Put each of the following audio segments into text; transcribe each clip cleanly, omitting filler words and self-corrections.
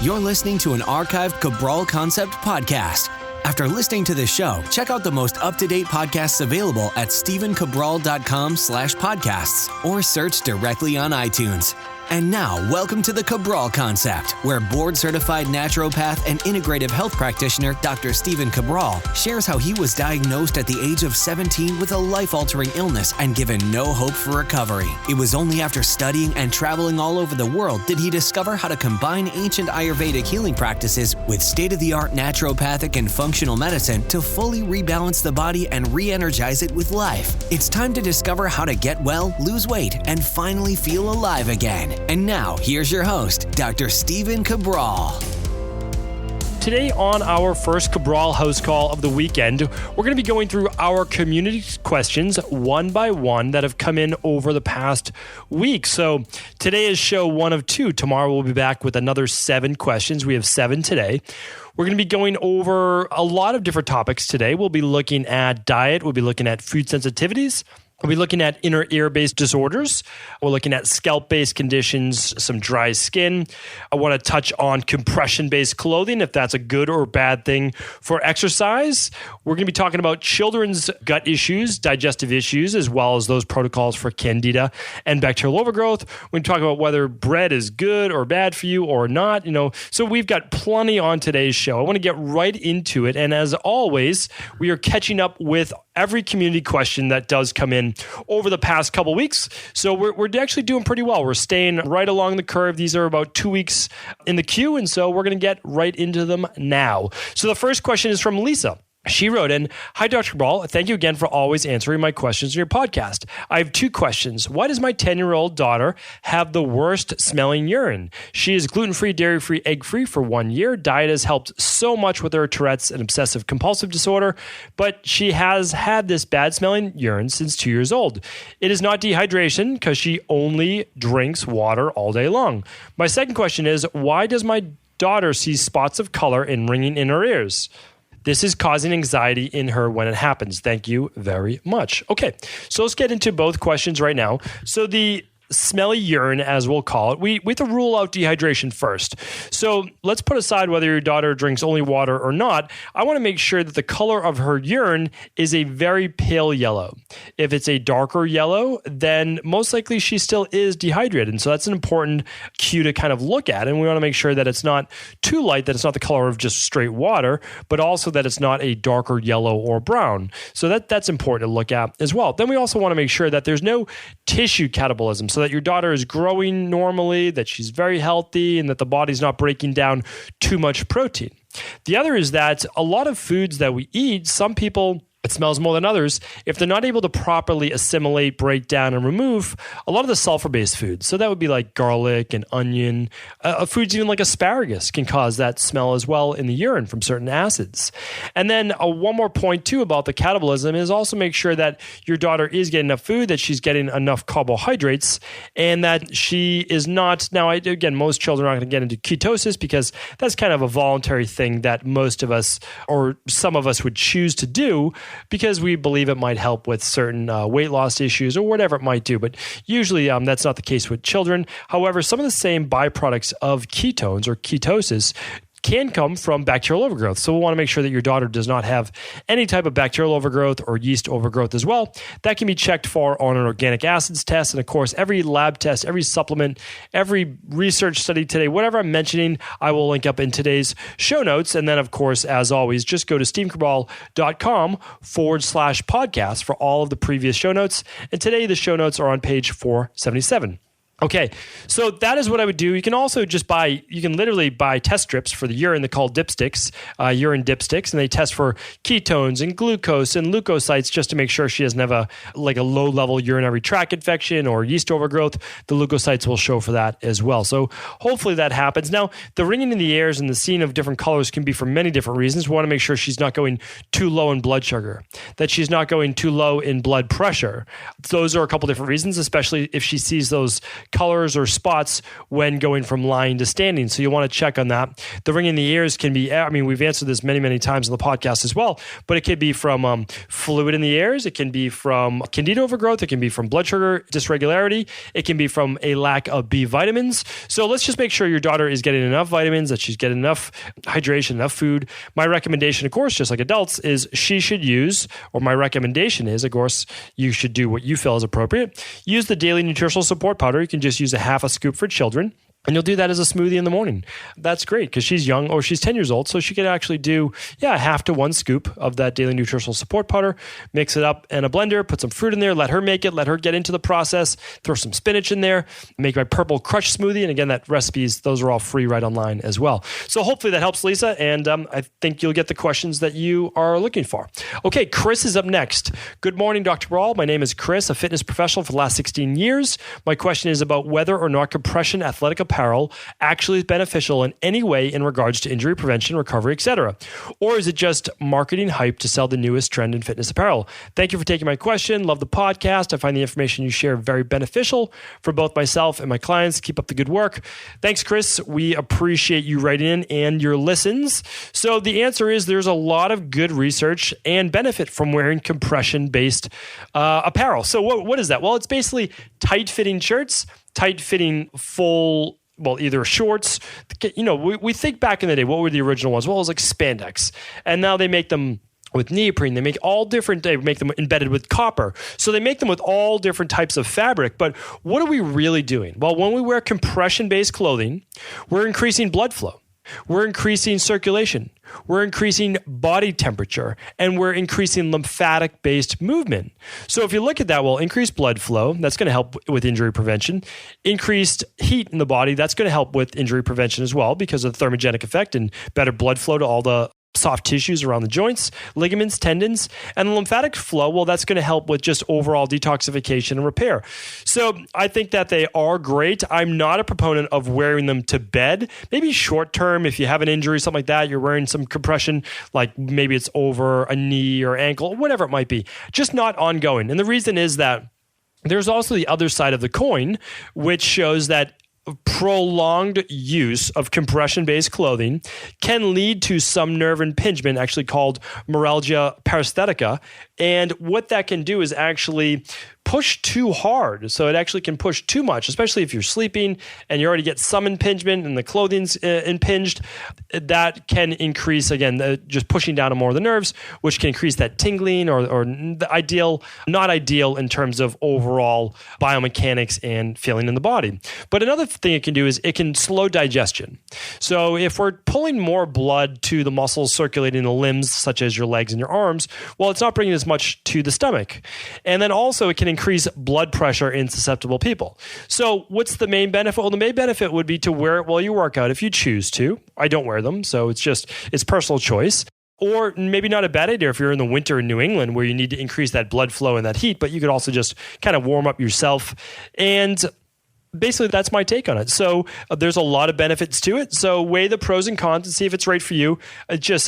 You're listening to an archived Cabral Concept podcast. After listening to this show, check out the most up-to-date podcasts available at stephencabral.com/podcasts or search directly on iTunes. And now, welcome to the Cabral Concept, where board-certified naturopath and integrative health practitioner Dr. Stephen Cabral shares how he was diagnosed at the age of 17 with a life-altering illness and given no hope for recovery. It was only after studying and traveling all over the world did he discover how to combine ancient Ayurvedic healing practices with state-of-the-art naturopathic and functional medicine to fully rebalance the body and re-energize it with life. It's time to discover how to get well, lose weight, and finally feel alive again. And now, here's your host, Dr. Stephen Cabral. Today on our first Cabral House Call of the weekend, we're going to be going through our community questions one by one that have come in over the past week. So today is show 1 of 2. Tomorrow we'll be back with another 7 questions. We have 7 today. We're going to be going over a lot of different topics today. We'll be looking at diet. We'll be looking at food sensitivities. We'll be looking at inner ear-based disorders. We're looking at scalp-based conditions, some dry skin. I want to touch on compression-based clothing, if that's a good or bad thing for exercise. We're going to be talking about children's gut issues, digestive issues, as well as those protocols for Candida and bacterial overgrowth. We're going to talk about whether bread is good or bad for you or not. So we've got plenty on today's show. I want to get right into it. And as always, we are catching up with every community question that does come in over the past couple weeks. So we're actually doing pretty well. We're staying right along the curve. These are about 2 weeks in the queue. And so we're going to get right into them now. So the first question is from Lisa. She wrote in, "Hi, Dr. Cabral. Thank you again for always answering my questions in your podcast. I have 2 questions. Why does my 10-year-old daughter have the worst smelling urine? She is gluten-free, dairy-free, egg-free for 1 year. Diet has helped so much with her Tourettes and obsessive compulsive disorder, but she has had this bad smelling urine since 2 years old. It is not dehydration because she only drinks water all day long. My second question is, why does my daughter see spots of color and ringing in her ears? This is causing anxiety in her when it happens. Thank you very much." Okay, so let's get into both questions right now. So the smelly urine, as we'll call it, we have to rule out dehydration first. So let's put aside whether your daughter drinks only water or not. I want to make sure that the color of her urine is a very pale yellow. If it's a darker yellow, then most likely she still is dehydrated. And so that's an important cue to kind of look at. And we want to make sure that it's not too light, that it's not the color of just straight water, but also that it's not a darker yellow or brown. So that's important to look at as well. Then we also want to make sure that there's no tissue catabolism, so that your daughter is growing normally, that she's very healthy, and that the body's not breaking down too much protein. The other is that a lot of foods that we eat, some people, it smells more than others. If they're not able to properly assimilate, break down, and remove a lot of the sulfur-based foods. So that would be like garlic and onion. Foods even like asparagus can cause that smell as well in the urine from certain acids. And then one more point too about the catabolism is also make sure that your daughter is getting enough food, that she's getting enough carbohydrates, and that she is not, now again, most children are not going to get into ketosis because that's kind of a voluntary thing that most of us or some of us would choose to do, because we believe it might help with certain weight loss issues or whatever it might do. But usually that's not the case with children. However, some of the same byproducts of ketones or ketosis can come from bacterial overgrowth. So we want to make sure that your daughter does not have any type of bacterial overgrowth or yeast overgrowth as well. That can be checked for on an organic acids test. And of course, every lab test, every supplement, every research study today, whatever I'm mentioning, I will link up in today's show notes. And then of course, as always, just go to stephencabral.com/podcast for all of the previous show notes. And today the show notes are on page 477. Okay, so that is what I would do. You can also you can literally buy test strips for the urine. They're called dipsticks, urine dipsticks, and they test for ketones and glucose and leukocytes just to make sure she doesn't have a low-level urinary tract infection or yeast overgrowth. The leukocytes will show for that as well. So hopefully that happens. Now, the ringing in the ears and the seeing of different colors can be for many different reasons. We want to make sure she's not going too low in blood sugar, that she's not going too low in blood pressure. Those are a couple different reasons, especially if she sees those colors or spots when going from lying to standing. So you want to check on that. The ring in the ears can be, we've answered this many, many times on the podcast as well, but it could be from fluid in the ears. It can be from Candida overgrowth. It can be from blood sugar dysregularity. It can be from a lack of B vitamins. So let's just make sure your daughter is getting enough vitamins, that she's getting enough hydration, enough food. My recommendation, of course, just like adults, is she should use, or my recommendation is, of course, you should do what you feel is appropriate. Use the daily nutritional support powder. You can just use a half a scoop for children. And you'll do that as a smoothie in the morning. That's great because she's young, or she's 10 years old. So she could actually do, half to 1 scoop of that daily nutritional support powder, mix it up in a blender, put some fruit in there, let her make it, let her get into the process, throw some spinach in there, make my purple crush smoothie. And again, that recipes, those are all free right online as well. So hopefully that helps, Lisa. And I think you'll get the questions that you are looking for. Okay, Chris is up next. Good morning, Dr. Brawl. My name is Chris, a fitness professional for the last 16 years. My question is about whether or not compression athletic apparel actually is beneficial in any way in regards to injury prevention, recovery, etc. Or is it just marketing hype to sell the newest trend in fitness apparel? Thank you for taking my question. Love the podcast. I find the information you share very beneficial for both myself and my clients. Keep up the good work. Thanks, Chris. We appreciate you writing in and your listens. So the answer is there's a lot of good research and benefit from wearing compression-based apparel. So what is that? Well, it's basically tight-fitting shirts, tight-fitting full, either shorts. We think back in the day, what were the original ones? Well, it was like spandex. And now they make them with neoprene. They make all different, they make them embedded with copper. So they make them with all different types of fabric. But what are we really doing? Well, when we wear compression-based clothing, we're increasing blood flow. We're increasing circulation. We're increasing body temperature, and we're increasing lymphatic-based movement. So if you look at that, increased blood flow, that's going to help with injury prevention. Increased heat in the body, that's going to help with injury prevention as well because of the thermogenic effect and better blood flow to all the soft tissues around the joints, ligaments, tendons, and the lymphatic flow. That's going to help with just overall detoxification and repair. So I think that they are great. I'm not a proponent of wearing them to bed. Maybe short term, if you have an injury, something like that, you're wearing some compression, like maybe it's over a knee or ankle, whatever it might be, just not ongoing. And the reason is that there's also the other side of the coin, which shows that prolonged use of compression-based clothing can lead to some nerve impingement, actually called myalgia paresthetica. And what that can do is actually push too hard. So it actually can push too much, especially if you're sleeping and you already get some impingement and the clothing's impinged. That can increase, again, just pushing down on more of the nerves, which can increase that tingling or the not ideal in terms of overall biomechanics and feeling in the body. But another thing it can do is it can slow digestion. So if we're pulling more blood to the muscles circulating the limbs, such as your legs and your arms, it's not bringing as much to the stomach. And then also it can increase blood pressure in susceptible people. So what's the main benefit? Well, the main benefit would be to wear it while you work out if you choose to. I don't wear them, so it's personal choice. Or maybe not a bad idea if you're in the winter in New England where you need to increase that blood flow and that heat, but you could also just kind of warm up yourself. And basically, that's my take on it. So there's a lot of benefits to it. So weigh the pros and cons and see if it's right for you.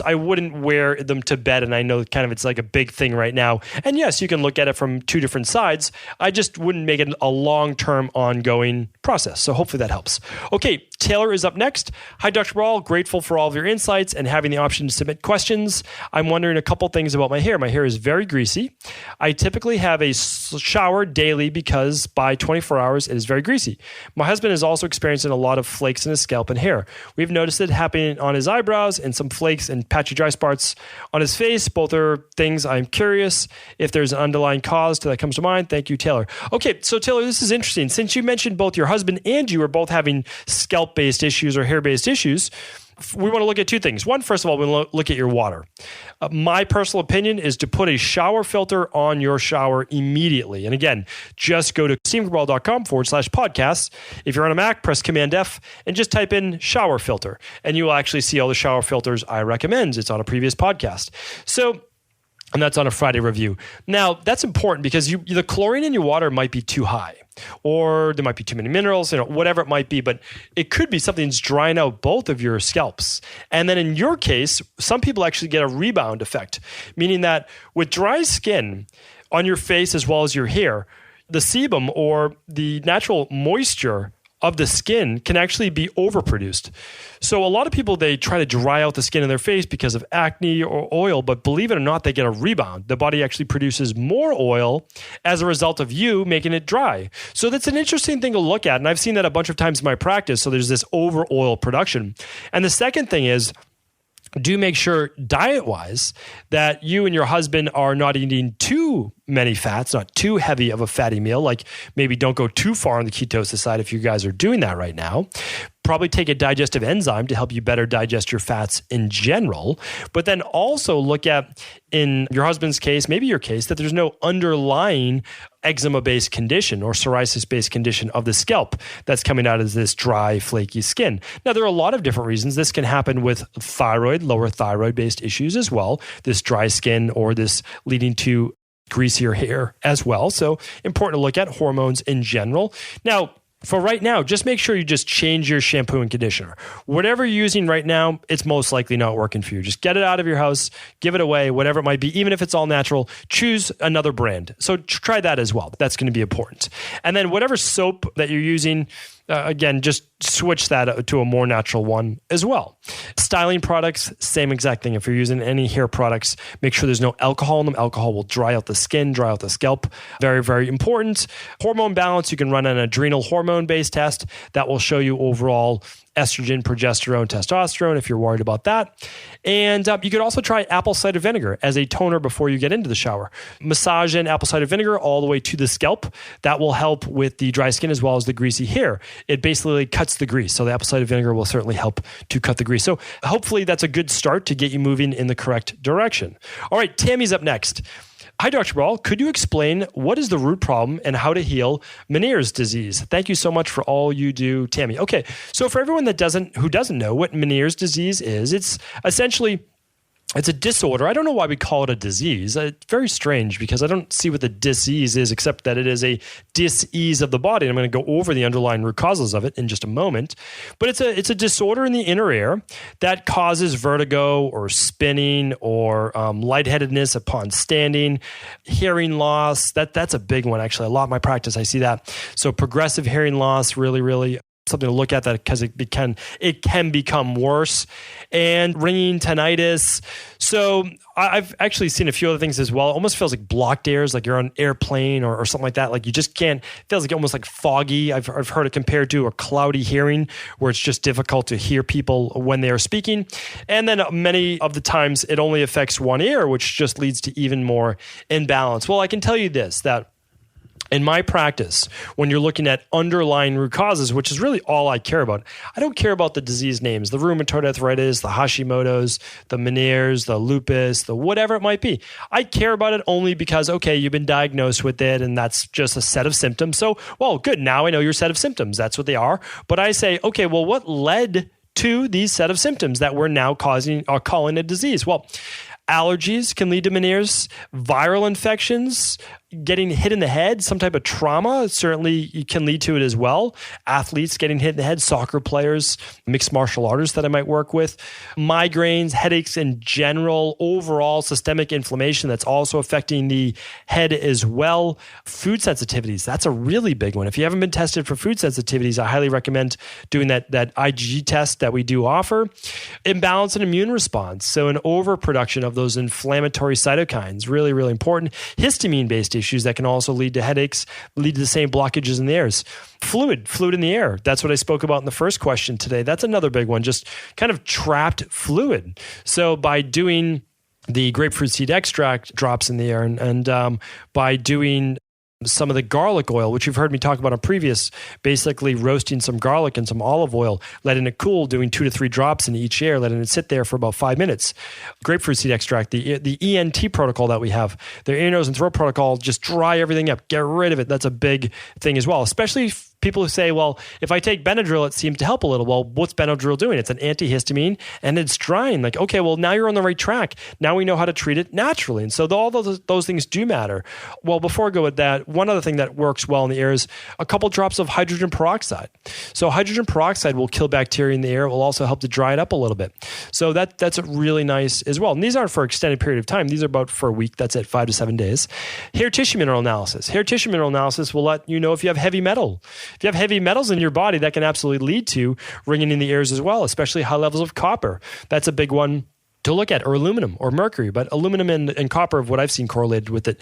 I wouldn't wear them to bed. And I know it's like a big thing right now. And yes, you can look at it from two different sides. I just wouldn't make it a long-term ongoing process. So hopefully that helps. Okay, Taylor is up next. Hi, Dr. Brawl. Grateful for all of your insights and having the option to submit questions. I'm wondering a couple things about my hair. My hair is very greasy. I typically have a shower daily because by 24 hours, it is very greasy. My husband is also experiencing a lot of flakes in his scalp and hair. We've noticed it happening on his eyebrows and some flakes and patchy dry spots on his face. Both are things I'm curious if there's an underlying cause that comes to mind. Thank you, Taylor. Okay, so Taylor, this is interesting. Since you mentioned both your husband and you are both having scalp-based issues or hair-based issues, we want to look at two things. One, first of all, we want to look at your water. My personal opinion is to put a shower filter on your shower immediately. And again, just go to stephencabral.com/podcasts. If you're on a Mac, press Command F and just type in shower filter. And you will actually see all the shower filters I recommend. It's on a previous podcast. And that's on a Friday review. Now, that's important because the chlorine in your water might be too high, or there might be too many minerals, whatever it might be, but it could be something that's drying out both of your scalps. And then in your case, some people actually get a rebound effect, meaning that with dry skin on your face as well as your hair, the sebum or the natural moisture of the skin can actually be overproduced. So a lot of people, they try to dry out the skin in their face because of acne or oil, but believe it or not, they get a rebound. The body actually produces more oil as a result of you making it dry. So that's an interesting thing to look at. And I've seen that a bunch of times in my practice. So there's this over oil production. And the second thing is, do make sure diet-wise that you and your husband are not eating too many fats, not too heavy of a fatty meal. Like maybe don't go too far on the ketosis side if you guys are doing that right now. Probably take a digestive enzyme to help you better digest your fats in general. But then also look at, in your husband's case, maybe your case, that there's no underlying eczema-based condition or psoriasis-based condition of the scalp that's coming out as this dry, flaky skin. Now, there are a lot of different reasons. This can happen with thyroid, lower thyroid-based issues as well, this dry skin or this leading to greasier hair as well. So important to look at hormones in general. Now, for right now, just make sure you just change your shampoo and conditioner. Whatever you're using right now, it's most likely not working for you. Just get it out of your house, give it away, whatever it might be. Even if it's all natural, choose another brand. So try that as well. That's going to be important. And then whatever soap that you're using, again, just switch that to a more natural one as well. Styling products, same exact thing. If you're using any hair products, make sure there's no alcohol in them. Alcohol will dry out the skin, dry out the scalp. Very, very important. Hormone balance, you can run an adrenal hormone-based test that will show you overall estrogen, progesterone, testosterone if you're worried about that. And you could also try apple cider vinegar as a toner before you get into the shower. Massage in apple cider vinegar all the way to the scalp. That will help with the dry skin as well as the greasy hair. It basically cuts the grease. So the apple cider vinegar will certainly help to cut the grease. So hopefully that's a good start to get you moving in the correct direction. All right, Tammy's up next. Hi, Dr. Cabral. Could you explain what is the root problem and how to heal Meniere's disease? Thank you so much for all you do, Tammy. Okay, so for everyone who doesn't know what Meniere's disease is, it's essentially it's a disorder. I don't know why we call it a disease. It's very strange because I don't see what the disease is except that it is a dis-ease of the body. And I'm going to go over the underlying root causes of it in just a moment. But it's a disorder in the inner ear that causes vertigo or spinning or lightheadedness upon standing, hearing loss. That's a big one, actually. A lot of my practice, I see that. So progressive hearing loss, really, really something to look at that because it can become worse, and ringing, tinnitus. So I've actually seen a few other things as well. It almost feels like blocked ears, like you're on an airplane or something like that. Like you just can't, it feels like almost like foggy. I've heard it compared to a cloudy hearing where it's just difficult to hear people when they are speaking. And then many of the times it only affects one ear, which just leads to even more imbalance. Well, I can tell you this, that in my practice, when you're looking at underlying root causes, which is really all I care about, I don't care about the disease names, the rheumatoid arthritis, the Hashimoto's, the Meniere's, the lupus, the whatever it might be. I care about it only because, okay, you've been diagnosed with it and that's just a set of symptoms. So, well, good. Now I know your set of symptoms. That's what they are. But I say, okay, well, what led to these set of symptoms that we're now calling a disease? Well, allergies can lead to Meniere's, viral infections, getting hit in the head, some type of trauma certainly can lead to it as well. Athletes getting hit in the head, soccer players, mixed martial artists that I might work with, migraines, headaches in general, overall systemic inflammation that's also affecting the head as well. Food sensitivities, that's a really big one. If you haven't been tested for food sensitivities, I highly recommend doing that IgG test that we do offer. Imbalance in immune response, so an overproduction of those inflammatory cytokines, really, really important. Histamine-based issues that can also lead to headaches, lead to the same blockages in the ears. Fluid in the air. That's what I spoke about in the first question today. That's another big one, just kind of trapped fluid. So by doing the grapefruit seed extract drops in the air and by doing some of the garlic oil, which you've heard me talk about on previous, basically roasting some garlic and some olive oil, letting it cool, doing 2 to 3 drops in each ear, letting it sit there for about 5 minutes. Grapefruit seed extract, the ENT protocol that we have, the ear, nose, and throat protocol, just dry everything up, get rid of it. That's a big thing as well, especially people who say, well, if I take Benadryl, it seems to help a little. Well, what's Benadryl doing? It's an antihistamine and it's drying. Like, okay, well, now you're on the right track. Now we know how to treat it naturally. And so all those things do matter. Well, before I go with that, one other thing that works well in the air is a couple drops of hydrogen peroxide. So hydrogen peroxide will kill bacteria in the air. It will also help to dry it up a little bit. So that's really nice as well. And these aren't for an extended period of time. These are about for a week. That's it, 5 to 7 days. Hair tissue mineral analysis. Hair tissue mineral analysis will let you know if you have heavy metal. If you have heavy metals in your body, that can absolutely lead to ringing in the ears as well, especially high levels of copper. That's a big one to look at, or aluminum or mercury, but aluminum and copper of what I've seen correlated with it.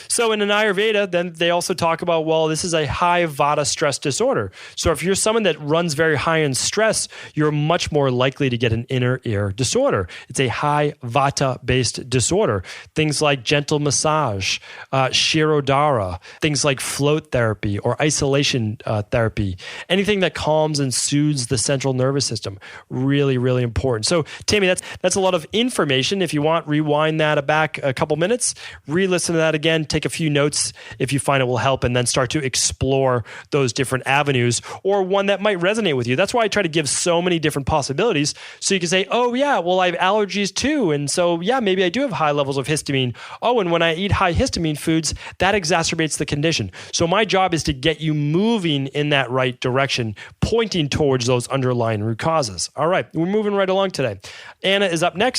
So in an Ayurveda, then they also talk about, well, this is a high vata stress disorder. So if you're someone that runs very high in stress, you're much more likely to get an inner ear disorder. It's a high vata-based disorder. Things like gentle massage, Shirodhara, things like float therapy or isolation therapy, anything that calms and soothes the central nervous system. Really, really important. So Tammy, that's a lot of information. If you want, rewind that back a couple minutes, re-listen to that again, take a few notes if you find it will help, and then start to explore those different avenues or one that might resonate with you. That's why I try to give so many different possibilities so you can say, oh yeah, well I have allergies too. And so yeah, maybe I do have high levels of histamine. Oh, and when I eat high histamine foods, that exacerbates the condition. So my job is to get you moving in that right direction, pointing towards those underlying root causes. All right, we're moving right along today. Anna is up next.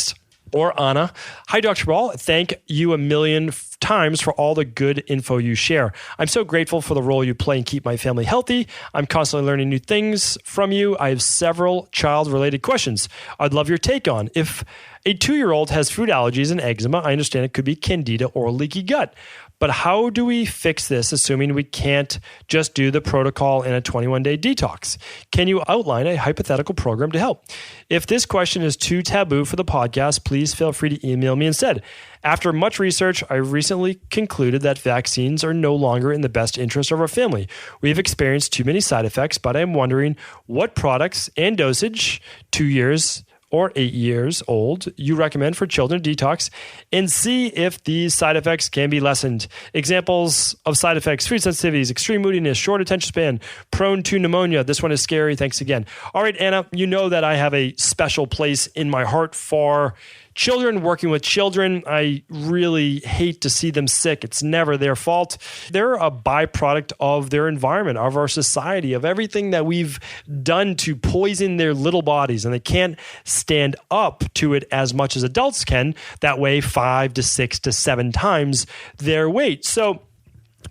Or Anna. Hi, Dr. Cabral. Thank you a million times for all the good info you share. I'm so grateful for the role you play and keep my family healthy. I'm constantly learning new things from you. I have several child-related questions I'd love your take on. If a 2-year-old has food allergies and eczema, I understand it could be Candida or leaky gut. But how do we fix this, assuming we can't just do the protocol in a 21-day detox? Can you outline a hypothetical program to help? If this question is too taboo for the podcast, please feel free to email me instead. After much research, I recently concluded that vaccines are no longer in the best interest of our family. We have experienced too many side effects, but I'm wondering what products and dosage, 2 years or 8 years old, you recommend for children to detox, and see if these side effects can be lessened. Examples of side effects: food sensitivities, extreme moodiness, short attention span, prone to pneumonia. This one is scary. Thanks again. All right, Anna, you know that I have a special place in my heart for children, working with children. I really hate to see them sick. It's never their fault. They're a byproduct of their environment, of our society, of everything that we've done to poison their little bodies, and they can't stand up to it as much as adults can. That way 5 to 6 to 7 times their weight. So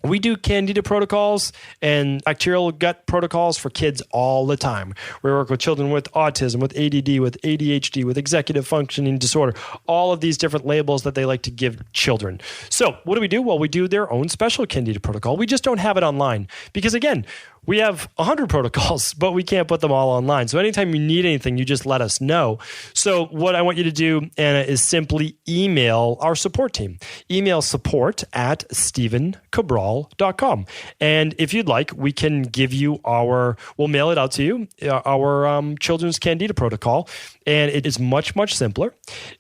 we do Candida protocols and bacterial gut protocols for kids all the time. We work with children with autism, with ADD, with ADHD, with executive functioning disorder, all of these different labels that they like to give children. So what do? Well, we do their own special Candida protocol. We just don't have it online because, again, we have 100 protocols, but we can't put them all online. So anytime you need anything, you just let us know. So what I want you to do, Anna, is simply email our support team. Email support@StephenCabral.com. And if you'd like, we can give you we'll mail it out to you, our children's Candida protocol. And it is much, much simpler.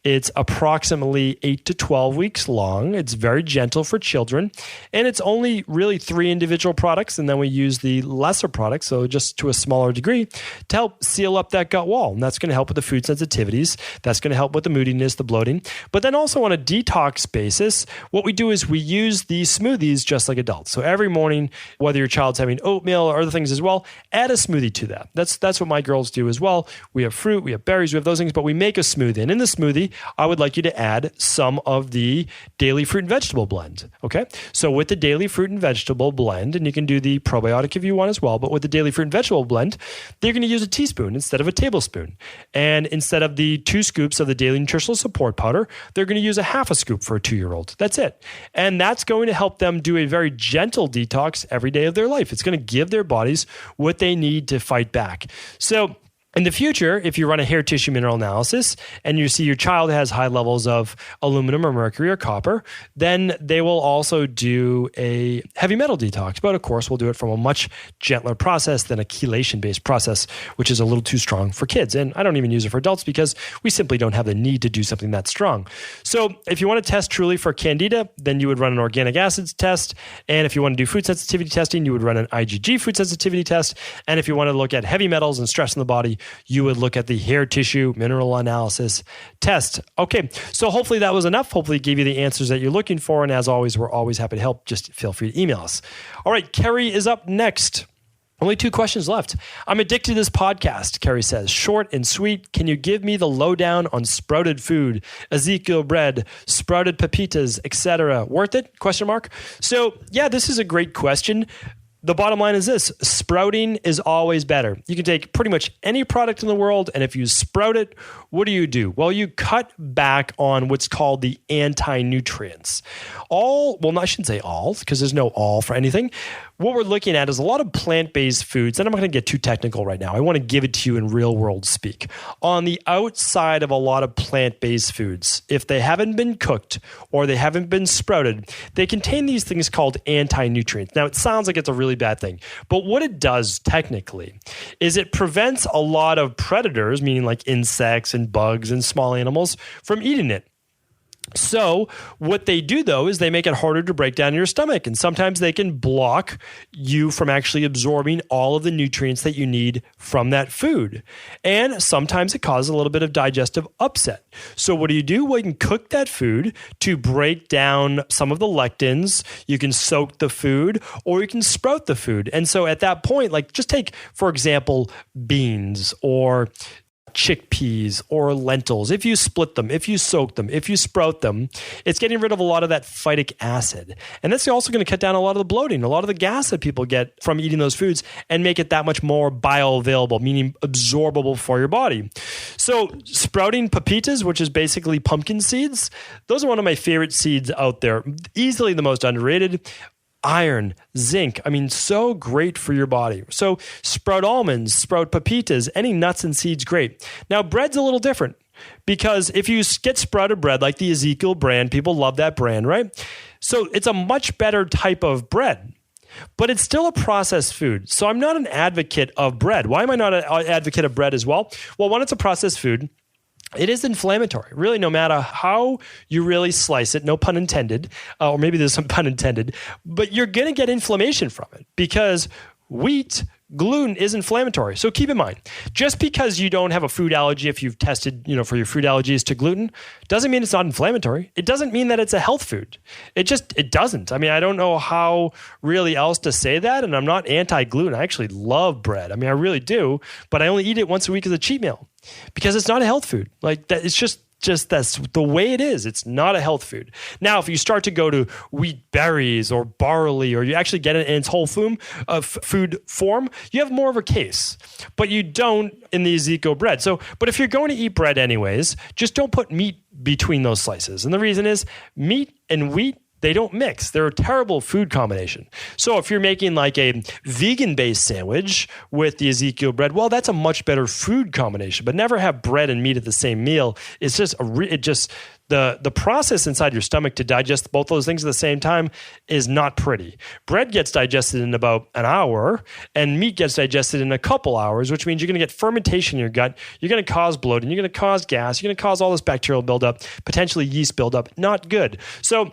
It's approximately 8 to 12 weeks long. It's very gentle for children. And it's only really 3 individual products. And then we use the lesser products, so just to a smaller degree, to help seal up that gut wall. And that's going to help with the food sensitivities. That's going to help with the moodiness, the bloating. But then also on a detox basis, what we do is we use these smoothies just like adults. So every morning, whether your child's having oatmeal or other things as well, add a smoothie to that. That's what my girls do as well. We have fruit, we have berries, we have those things, but we make a smoothie. And in the smoothie, I would like you to add some of the daily fruit and vegetable blend. Okay? So with the daily fruit and vegetable blend, and you can do the probiotic if you want as well, but with the daily fruit and vegetable blend, they're going to use a teaspoon instead of a tablespoon. And instead of the 2 scoops of the daily nutritional support powder, they're going to use a half a scoop for a 2-year-old. That's it. And that's going to help them do a very gentle detox every day of their life. It's going to give their bodies what they need to fight back. So In the future, if you run a hair tissue mineral analysis and you see your child has high levels of aluminum or mercury or copper, then they will also do a heavy metal detox. But of course, we'll do it from a much gentler process than a chelation-based process, which is a little too strong for kids. And I don't even use it for adults because we simply don't have the need to do something that strong. So if you want to test truly for Candida, then you would run an organic acids test. And if you want to do food sensitivity testing, you would run an IgG food sensitivity test. And if you want to look at heavy metals and stress in the body, you would look at the hair tissue mineral analysis test. Okay, so hopefully that was enough. Hopefully it gave you the answers that you're looking for. And as always, we're always happy to help. Just feel free to email us. All right, Carrie is up next. Only 2 questions left. I'm addicted to this podcast, Carrie says. Short and sweet. Can you give me the lowdown on sprouted food, Ezekiel bread, sprouted pepitas, etc.? Worth it? ? So yeah, this is a great question. The bottom line is this: sprouting is always better. You can take pretty much any product in the world, and if you sprout it, what do? Well, you cut back on what's called the anti-nutrients. I shouldn't say all, because there's no all for anything. What we're looking at is a lot of plant-based foods, and I'm not going to get too technical right now. I want to give it to you in real-world speak. On the outside of a lot of plant-based foods, if they haven't been cooked or they haven't been sprouted, they contain these things called anti-nutrients. Now, it sounds like it's a really bad thing, but what it does technically is it prevents a lot of predators, meaning like insects and bugs and small animals, from eating it. So what they do, though, is they make it harder to break down in your stomach. And sometimes they can block you from actually absorbing all of the nutrients that you need from that food. And sometimes it causes a little bit of digestive upset. So what do? Well, you can cook that food to break down some of the lectins. You can soak the food, or you can sprout the food. And so at that point, like just take, for example, beans or chickpeas or lentils. If you split them, if you soak them, if you sprout them, it's getting rid of a lot of that phytic acid. And that's also going to cut down a lot of the bloating, a lot of the gas that people get from eating those foods, and make it that much more bioavailable, meaning absorbable for your body. So sprouting pepitas, which is basically pumpkin seeds, those are one of my favorite seeds out there. Easily the most underrated. Iron, zinc, so great for your body. So sprout almonds, sprout pepitas, any nuts and seeds, great. Now, bread's a little different because if you get sprouted bread like the Ezekiel brand, people love that brand, right? So it's a much better type of bread, but it's still a processed food. So I'm not an advocate of bread. Why am I not an advocate of bread as well? Well, one, it's a processed food. It is inflammatory, really, no matter how you really slice it, no pun intended, or maybe there's some pun intended, but you're going to get inflammation from it because wheat, gluten is inflammatory. So keep in mind, just because you don't have a food allergy, if you've tested, for your food allergies to gluten, doesn't mean it's not inflammatory. It doesn't mean that it's a health food. It doesn't. I don't know how really else to say that. And I'm not anti-gluten. I actually love bread. I really do, but I only eat it once a week as a cheat meal because it's not a health food. Like that, it's just that's the way it is. It's not a health food. Now, if you start to go to wheat berries or barley, or you actually get it in its whole food form, you have more of a case, but you don't in the Ezekiel bread. So, but if you're going to eat bread anyways, just don't put meat between those slices. And the reason is meat and wheat, they don't mix. They're a terrible food combination. So if you're making like a vegan-based sandwich with the Ezekiel bread, well, that's a much better food combination. But never have bread and meat at the same meal. It's just the process inside your stomach to digest both those things at the same time is not pretty. Bread gets digested in about an hour, and meat gets digested in a couple hours, which means you're going to get fermentation in your gut. You're going to cause bloating. You're going to cause gas. You're going to cause all this bacterial buildup, potentially yeast buildup. Not good. So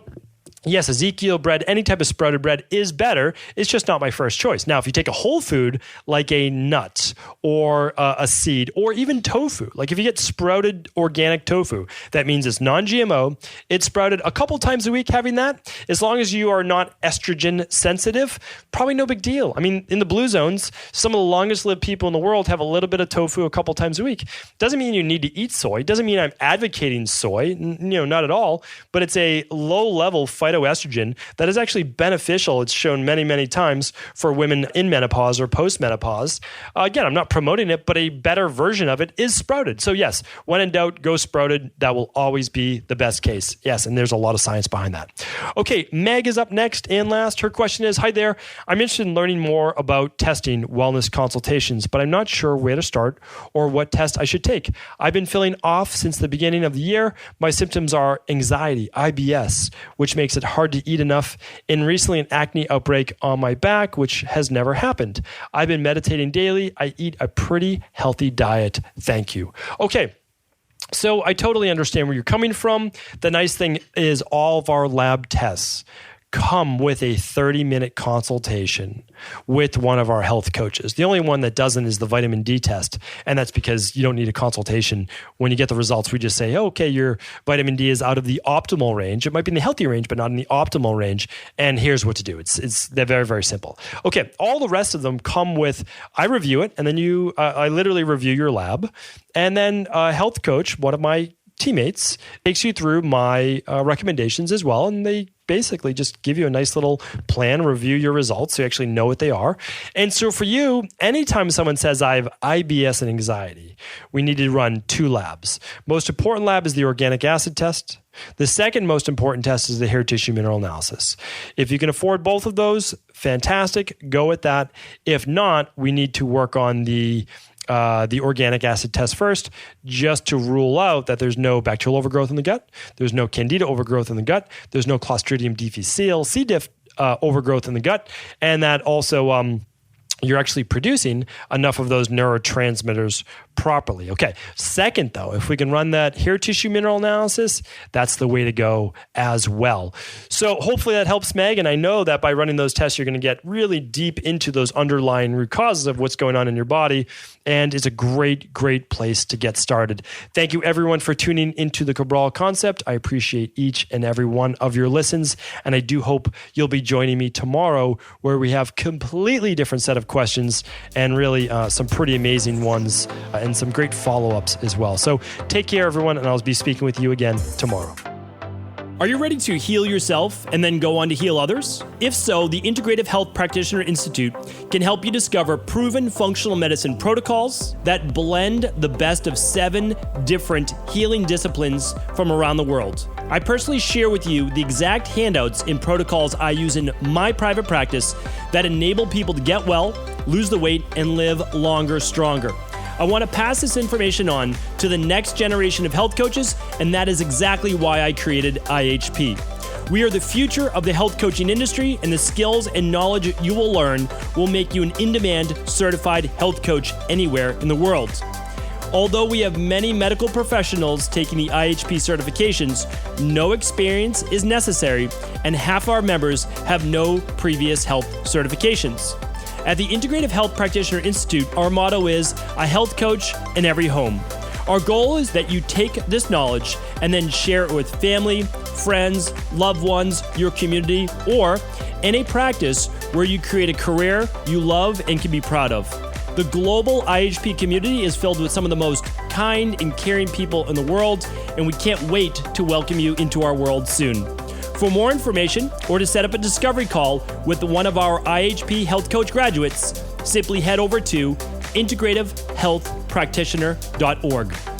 yes, Ezekiel bread, any type of sprouted bread is better. It's just not my first choice. Now, if you take a whole food like a nut or a seed or even tofu, like if you get sprouted organic tofu, that means it's non-GMO. It's sprouted a couple times a week having that. As long as you are not estrogen sensitive, probably no big deal. In the blue zones, some of the longest lived people in the world have a little bit of tofu a couple times a week. Doesn't mean you need to eat soy. Doesn't mean I'm advocating soy. Not at all. But it's a low level phytonutrient phytoestrogen that is actually beneficial. It's shown many, many times for women in menopause or post-menopause. Again, I'm not promoting it, but a better version of it is sprouted. So yes, when in doubt, go sprouted. That will always be the best case. Yes, and there's a lot of science behind that. Okay, Meg is up next and last. Her question is, hi there. I'm interested in learning more about testing wellness consultations, but I'm not sure where to start or what test I should take. I've been feeling off since the beginning of the year. My symptoms are anxiety, IBS, which makes it hard to eat enough, and recently an acne outbreak on my back, which has never happened. I've been meditating daily. I eat a pretty healthy diet. Thank you. Okay. So I totally understand where you're coming from. The nice thing is all of our lab tests come with a 30-minute consultation with one of our health coaches. The only one that doesn't is the vitamin D test, and that's because you don't need a consultation. When you get the results, we just say, oh, okay, your vitamin D is out of the optimal range. It might be in the healthy range, but not in the optimal range, and here's what to do. They're very, very simple. Okay, all the rest of them come with, I review it, and then I literally review your lab, and then a health coach, one of my teammates, takes you through my recommendations as well, and they basically just give you a nice little plan, review your results so you actually know what they are. And so for you, anytime someone says I have IBS and anxiety, we need to run 2 labs. Most important lab is the organic acid test. The second most important test is the hair tissue mineral analysis. If you can afford both of those, fantastic, go with that. If not, we need to work on the organic acid test first, just to rule out that there's no bacterial overgrowth in the gut, there's no Candida overgrowth in the gut, there's no Clostridium difficile, C. diff overgrowth in the gut, and that also you're actually producing enough of those neurotransmitters properly. Okay. Second, though, if we can run that hair tissue mineral analysis, that's the way to go as well. So hopefully that helps, Meg. And I know that by running those tests, you're going to get really deep into those underlying root causes of what's going on in your body. And it's a great, great place to get started. Thank you, everyone, for tuning into the Cabral Concept. I appreciate each and every one of your listens. And I do hope you'll be joining me tomorrow, where we have completely different set of questions and really some pretty amazing ones and some great follow-ups as well. So take care, everyone, and I'll be speaking with you again tomorrow. Are you ready to heal yourself and then go on to heal others? If so, the Integrative Health Practitioner Institute can help you discover proven functional medicine protocols that blend the best of 7 different healing disciplines from around the world. I personally share with you the exact handouts and protocols I use in my private practice that enable people to get well, lose the weight, and live longer, stronger. I want to pass this information on to the next generation of health coaches, and that is exactly why I created IHP. We are the future of the health coaching industry, and the skills and knowledge you will learn will make you an in-demand certified health coach anywhere in the world. Although we have many medical professionals taking the IHP certifications, no experience is necessary, and half our members have no previous health certifications. At the Integrative Health Practitioner Institute, our motto is a health coach in every home. Our goal is that you take this knowledge and then share it with family, friends, loved ones, your community, or in a practice where you create a career you love and can be proud of. The global IHP community is filled with some of the most kind and caring people in the world, and we can't wait to welcome you into our world soon. For more information or to set up a discovery call with one of our IHP Health Coach graduates, simply head over to integrativehealthpractitioner.org.